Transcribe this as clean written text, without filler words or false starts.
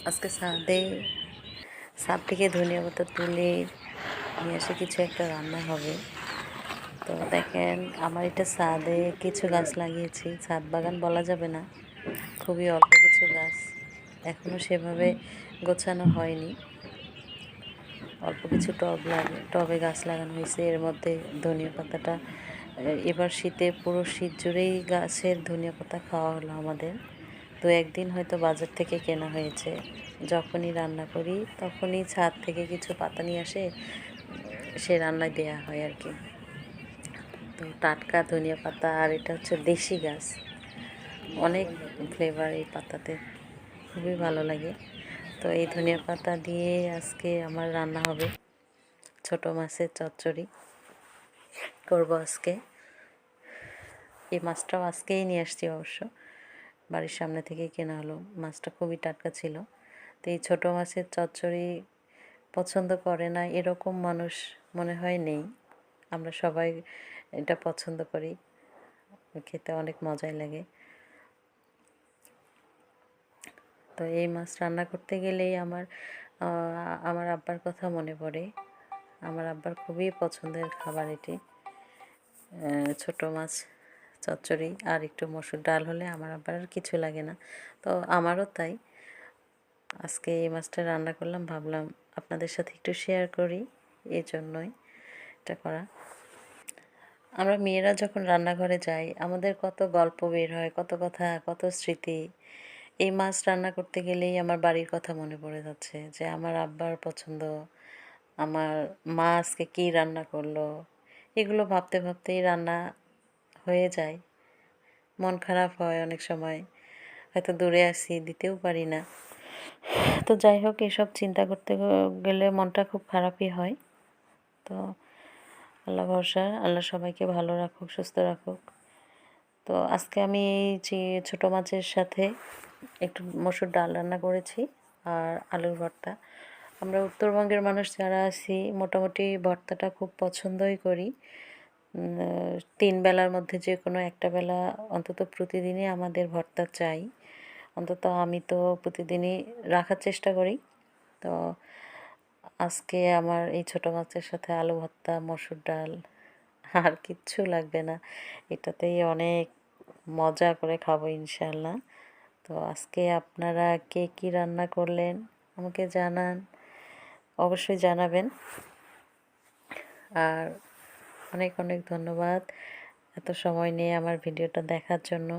আজকে ছাদ থেকে ধনিয়া পাতা তুলে নিয়ে এসে কিছু একটা রান্না হবে। তো দেখেন, আমার এটা ছাদে কিছু গাছ লাগিয়েছি, ছাদ বাগান বলা যাবে না, খুবই অল্প কিছু গাছ, এখনও সেভাবে গোছানো হয়নি। অল্প কিছু টবে গাছ লাগানো হয়েছে। এর মধ্যে ধনিয়া পাতাটা এবার শীতে পুরো শীত জুড়েই গাছের ধনিয়া পাতা খাওয়া হলো আমাদের। তো একদিন হয়তো বাজার থেকে কেনা হয়েছে। যখনই রান্না করি তখনই ছাদ থেকে কিছু পাতা নিয়ে আসে, সে রান্নায় দেয়া হয় আর কি। তো টাটকা ধনিয়া পাতা, আর এটা হচ্ছে দেশি গাছ, অনেক ফ্লেভার এই পাতাতে, খুবই ভালো লাগে। তো এই ধনিয়া পাতা দিয়ে আজকে আমার রান্না হবে, ছোট মাছের চচ্চড়ি করব আজকে। এই মাছটাও আজকেই নিয়ে আসছি, অবশ্য বাড়ির সামনে থেকে কেনা হলো। মাছটা খুবই টাটকা ছিল। তো এই ছোটো মাছের চচ্চড়ি পছন্দ করে না এরকম মানুষ মনে হয় নেই। আমরা সবাই এটা পছন্দ করি, খেতে অনেক মজাই লাগে। তো এই মাছ রান্না করতে গেলেই আমার আব্বার কথা মনে পড়ে। আমার আব্বার খুবই পছন্দের খাবার এটি, ছোটো মাছ চচ্চড়ি আর একটু মসুর ডাল হলে আমার আবার আর কিছু লাগে না। তো আমারও তাই। আজকে এই মাছটা রান্না করলাম, ভাবলাম আপনাদের সাথে একটু শেয়ার করি, এই জন্যই এটা করা। আমরা মেয়েরা যখন রান্নাঘরে যাই আমাদের কত গল্প বের হয়, কত কথা, কত স্মৃতি। এই মাছ রান্না করতে গেলেই আমার বাড়ির কথা মনে পড়ে যাচ্ছে, যে আমার আব্বার পছন্দ, আমার মা আজকে কী রান্না করলো, এগুলো ভাবতে ভাবতেই রান্না হয়ে যায়। মন খারাপ হয় অনেক সময়, হয়তো দূরে আসি, দিতেও পারি না। তো যাই হোক, এসব চিন্তা করতে গেলে মনটা খুব খারাপই হয়। তো আল্লাহ ভরসা, আল্লাহ সবাইকে ভালো রাখুক, সুস্থ রাখুক। তো আজকে আমি এই যে ছোটো মাছের সাথে একটু মসুর ডাল রান্না করেছি আর আলুর ভর্তা। আমরা উত্তরবঙ্গের মানুষ যারা আছি মোটামুটি ভর্তাটা খুব পছন্দই করি। 3 বেলার মধ্যে যে কোনো একটা বেলা অন্তত প্রতিদিনই আমাদের ভর্তা চাই। অন্তত আমি তো প্রতিদিনই রাখার চেষ্টা করি। তো আজকে আমার এই ছোটো মাছের সাথে আলু ভর্তা, মসুর ডাল, আর কিচ্ছু লাগবে না, এটাতেই অনেক মজা করে খাবো ইনশাল্লাহ। তো আজকে আপনারা কে কী রান্না করলেন আমাকে জানান, অবশ্যই জানাবেন। আর অনেক অনেক ধন্যবাদ এত সময় নিয়ে আমার ভিডিওটা দেখার জন্য।